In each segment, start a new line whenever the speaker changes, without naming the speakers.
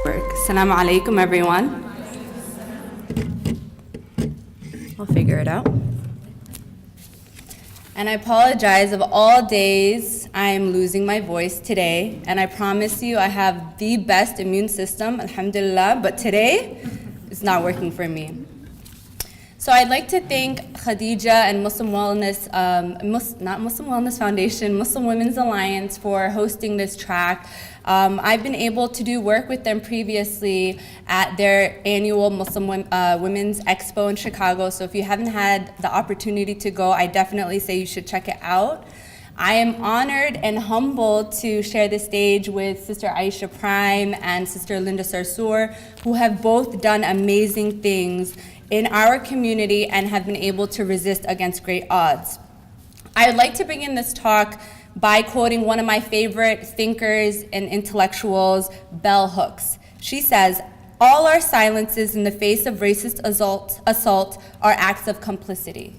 work. Assalamu alaikum, everyone. I'll figure it out. And I apologize, of all days, I am losing my voice today. And I promise you I have the best immune system, alhamdulillah, but today it's not working for me. So I'd like to thank Khadija and Muslim Wellness, not Muslim Wellness Foundation, Muslim Women's Alliance for hosting this track. I've been able to do work with them previously at their annual Muslim Women's Expo in Chicago. So if you haven't had the opportunity to go, I definitely say you should check it out. I am honored and humbled to share the stage with Sister Aisha Prime and Sister Linda Sarsour, who have both done amazing things in our community and have been able to resist against great odds. I would like to begin this talk by quoting one of my favorite thinkers and intellectuals, Bell Hooks. She says, "All our silences in the face of racist assault are acts of complicity."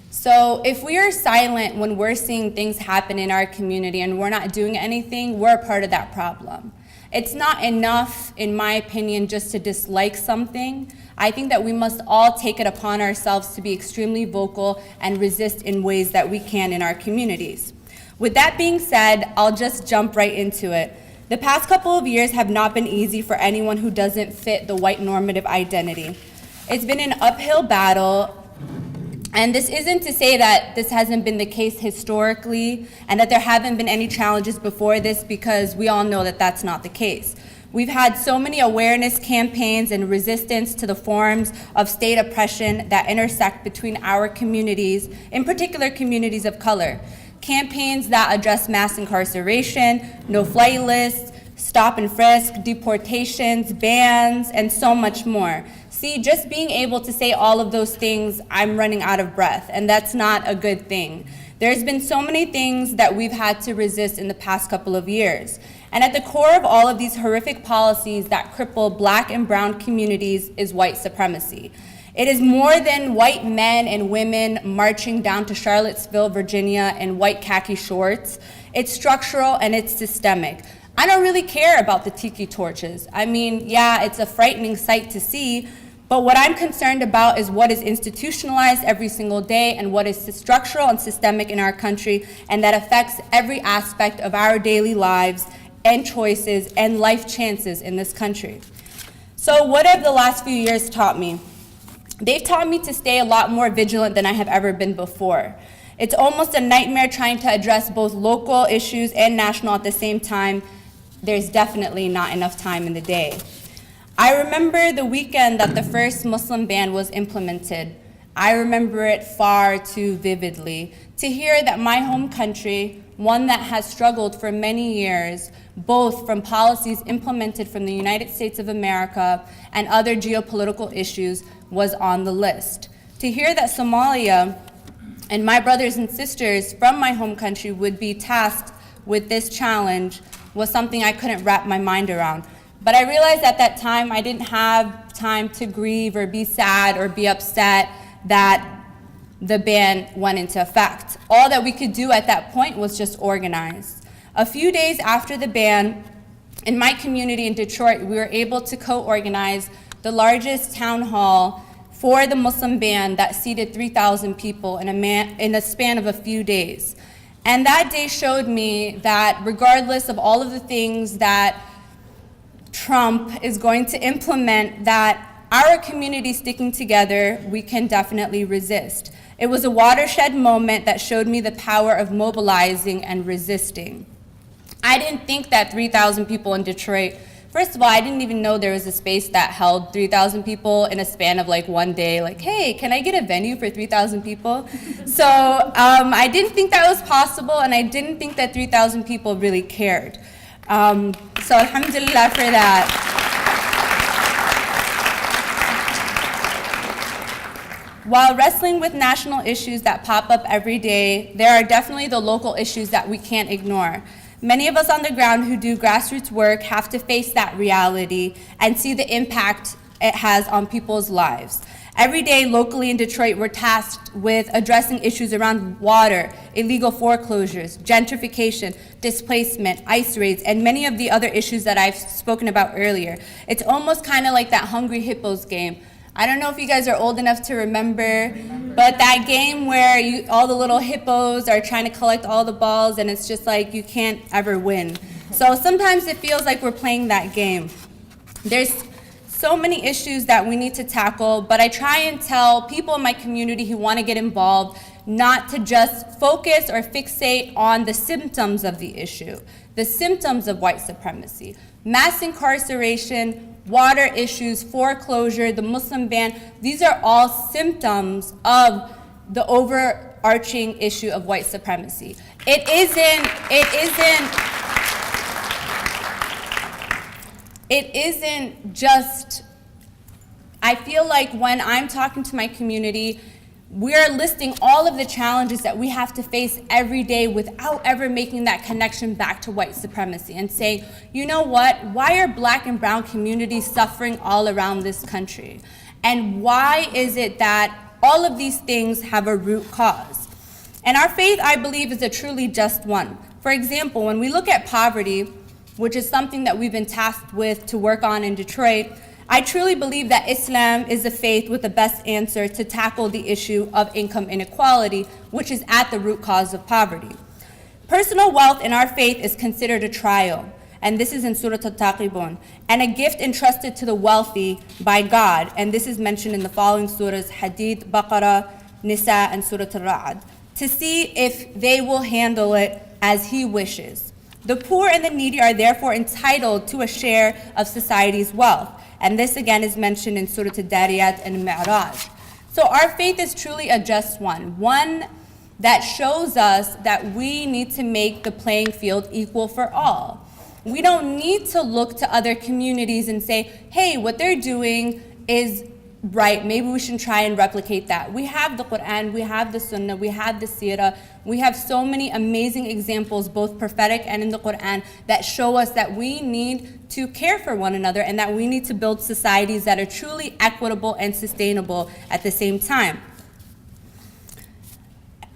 So if we are silent when we're seeing things happen in our community and we're not doing anything, we're a part of that problem. It's not enough, in my opinion, just to dislike something. I think that we must all take it upon ourselves to be extremely vocal and resist in ways that we can in our communities. With that being said, I'll just jump right into it. The past couple of years have not been easy for anyone who doesn't fit the white normative identity. It's been an uphill battle. And this isn't to say that this hasn't been the case historically and that there haven't been any challenges before this, because we all know that that's not the case. We've had so many awareness campaigns and resistance to the forms of state oppression that intersect between our communities, in particular communities of color. Campaigns that address mass incarceration, no-flight lists, stop and frisk, deportations, bans, and so much more. See, just being able to say all of those things, I'm running out of breath, and that's not a good thing. There's been so many things that we've had to resist in the past couple of years. And at the core of all of these horrific policies that cripple Black and brown communities is white supremacy. It is more than white men and women marching down to Charlottesville, Virginia in white khaki shorts. It's structural and it's systemic. I don't really care about the tiki torches. I mean, yeah, it's a frightening sight to see, but what I'm concerned about is what is institutionalized every single day and what is structural and systemic in our country, and that affects every aspect of our daily lives and choices and life chances in this country. So what have the last few years taught me? They've taught me to stay a lot more vigilant than I have ever been before. It's almost a nightmare trying to address both local issues and national at the same time. There's definitely not enough time in the day. I remember the weekend that the first Muslim ban was implemented. I remember it far too vividly. To hear that my home country, one that has struggled for many years, both from policies implemented from the United States of America and other geopolitical issues, was on the list. To hear that Somalia and my brothers and sisters from my home country would be tasked with this challenge was something I couldn't wrap my mind around. But I realized at that time I didn't have time to grieve or be sad or be upset that the ban went into effect. All that we could do at that point was just organize. A few days after the ban, in my community in Detroit, we were able to co-organize the largest town hall for the Muslim ban that seated 3,000 people in a span of a few days. And that day showed me that regardless of all of the things that Trump is going to implement, that our community sticking together, we can definitely resist. It was a watershed moment that showed me the power of mobilizing and resisting. I didn't think that 3,000 people in Detroit, first of all, I didn't even know there was a space that held 3,000 people in a span of like one day. Like, hey, can I get a venue for 3,000 people? So I didn't think that was possible, and I didn't think that 3,000 people really cared. So alhamdulillah for that. While wrestling with national issues that pop up every day, there are definitely the local issues that we can't ignore. Many of us on the ground who do grassroots work have to face that reality and see the impact it has on people's lives. Every day, locally in Detroit, we're tasked with addressing issues around water, illegal foreclosures, gentrification, displacement, ICE raids, and many of the other issues that I've spoken about earlier. It's almost kind of like that Hungry Hippos game. I don't know if you guys are old enough to remember, but that game where all the little hippos are trying to collect all the balls, and it's just like you can't ever win. So sometimes it feels like we're playing that game. There's so many issues that we need to tackle, but I try and tell people in my community who want to get involved not to just focus or fixate on the symptoms of the issue, the symptoms of white supremacy. Mass incarceration, water issues, foreclosure, the Muslim ban, these are all symptoms of the overarching issue of white supremacy. It isn't just, I feel like when I'm talking to my community, we're listing all of the challenges that we have to face every day without ever making that connection back to white supremacy and saying, you know what, why are Black and brown communities suffering all around this country? And why is it that all of these things have a root cause? And our faith, I believe, is a truly just one. For example, when we look at poverty, which is something that we've been tasked with to work on in Detroit, I truly believe that Islam is the faith with the best answer to tackle the issue of income inequality, which is at the root cause of poverty. Personal wealth in our faith is considered a trial, and this is in Surah Al-Taqibun, and a gift entrusted to the wealthy by God, and this is mentioned in the following surahs, Hadid, Baqarah, Nisa, and Surah Al-Ra'd, to see if they will handle it as He wishes. The poor and the needy are therefore entitled to a share of society's wealth. And this again is mentioned in Surah Al-Dariyat and Mi'raj. So our faith is truly a just one that shows us that we need to make the playing field equal for all. We don't need to look to other communities and say, hey, what they're doing is right, maybe we should try and replicate that. We have the Quran, we have the Sunnah, we have the Seerah, we have so many amazing examples, both prophetic and in the Quran, that show us that we need to care for one another and that we need to build societies that are truly equitable and sustainable at the same time.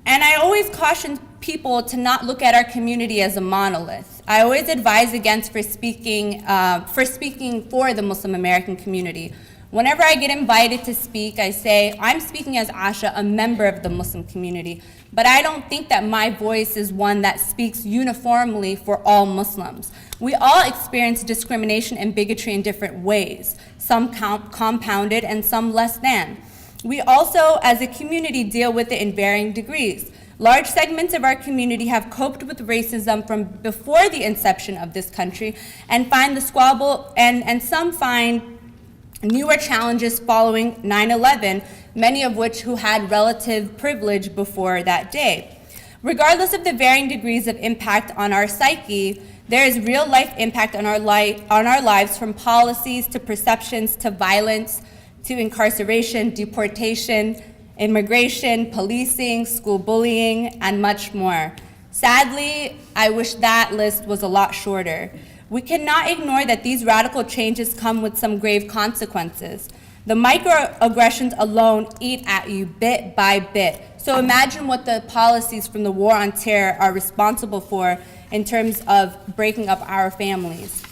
And I always caution people to not look at our community as a monolith. I always advise against speaking for the Muslim American community. Whenever I get invited to speak, I say, I'm speaking as Asha, a member of the Muslim community, but I don't think that my voice is one that speaks uniformly for all Muslims. We all experience discrimination and bigotry in different ways, some compounded and some less than. We also, as a community, deal with it in varying degrees. Large segments of our community have coped with racism from before the inception of this country and find the squabble, and some find newer challenges following 9/11, many of which who had relative privilege before that day. Regardless of the varying degrees of impact on our psyche, there is real life impact on our lives, from policies to perceptions to violence to incarceration, deportation, immigration, policing, school bullying, and much more. Sadly, I wish that list was a lot shorter. We cannot ignore that these radical changes come with some grave consequences. The microaggressions alone eat at you bit by bit. So imagine what the policies from the war on terror are responsible for in terms of breaking up our families.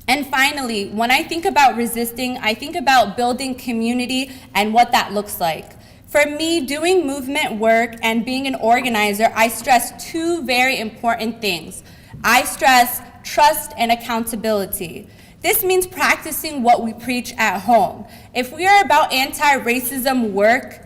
And finally, when I think about resisting, I think about building community and what that looks like. For me, doing movement work and being an organizer, I stress two very important things. I stress trust and accountability. This means practicing what we preach at home. If we are about anti-racism work,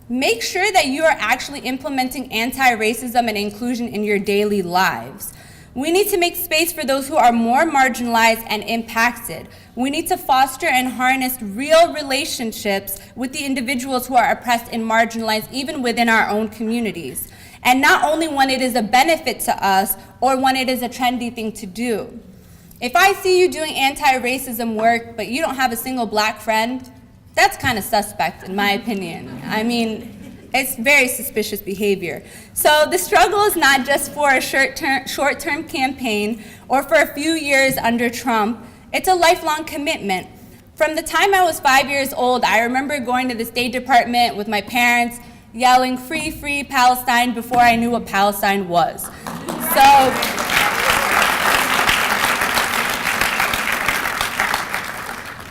make sure that you are actually implementing anti-racism and inclusion in your daily lives. We need to make space for those who are more marginalized and impacted. We need to foster and harness real relationships with the individuals who are oppressed and marginalized, even within our own communities. And not only when it is a benefit to us or when it is a trendy thing to do. If I see you doing anti-racism work, but you don't have a single Black friend, that's kind of suspect, in my opinion. I mean, it's very suspicious behavior. So the struggle is not just for a short-term campaign or for a few years under Trump. It's a lifelong commitment. From the time I was 5 years old, I remember going to the State Department with my parents, yelling, "Free, free Palestine," before I knew what Palestine was.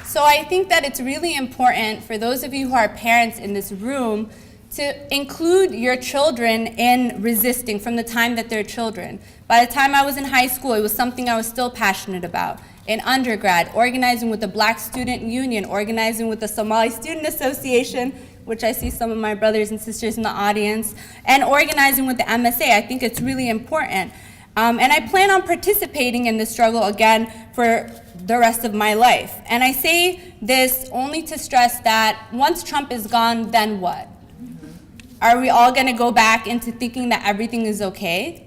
So I think that it's really important for those of you who are parents in this room to include your children in resisting from the time that they're children. By the time I was in high school, it was something I was still passionate about. In undergrad, organizing with the Black Student Union, organizing with the Somali Student Association, which I see some of my brothers and sisters in the audience, and organizing with the MSA. I think it's really important. And I plan on participating in this struggle again for the rest of my life. And I say this only to stress that once Trump is gone, then what? Are we all gonna go back into thinking that everything is okay?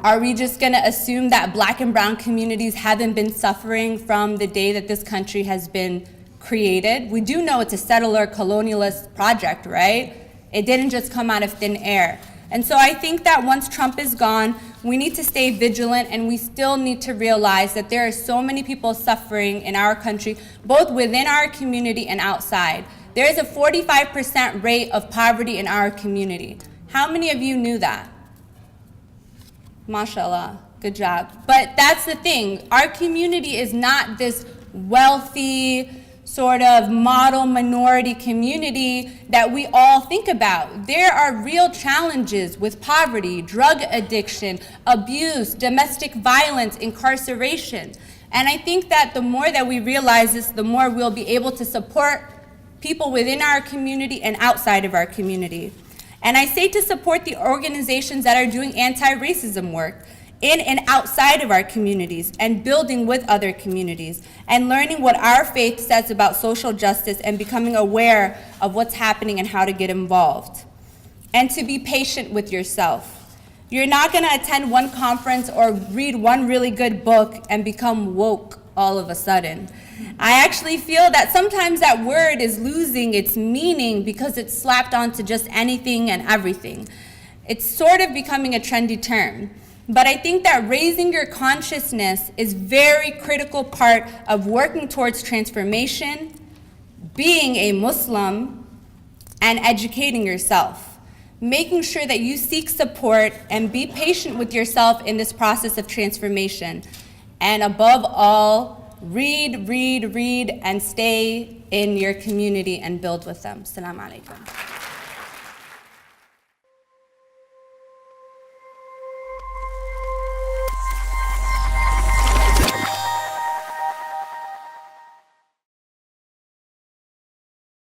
Are we just gonna assume that Black and brown communities haven't been suffering from the day that this country has been created? We do know it's a settler colonialist project, right? It didn't just come out of thin air. And so I think that once Trump is gone, we need to stay vigilant, and we still need to realize that there are so many people suffering in our country, both within our community and outside. There is a 45% rate of poverty in our community. How many of you knew that? MashaAllah, good job. But that's the thing, our community is not this wealthy, sort of model minority community that we all think about. There are real challenges with poverty, drug addiction, abuse, domestic violence, incarceration. And I think that the more that we realize this, the more we'll be able to support people within our community and outside of our community. And I say to support the organizations that are doing anti-racism work in and outside of our communities, and building with other communities, and learning what our faith says about social justice, and becoming aware of what's happening and how to get involved. And to be patient with yourself. You're not gonna attend one conference or read one really good book and become woke all of a sudden. I actually feel that sometimes that word is losing its meaning because it's slapped onto just anything and everything. It's sort of becoming a trendy term. But I think that raising your consciousness is a very critical part of working towards transformation, being a Muslim, and educating yourself. Making sure that you seek support and be patient with yourself in this process of transformation. And above all, read, and stay in your community and build with them. Assalamu alaikum.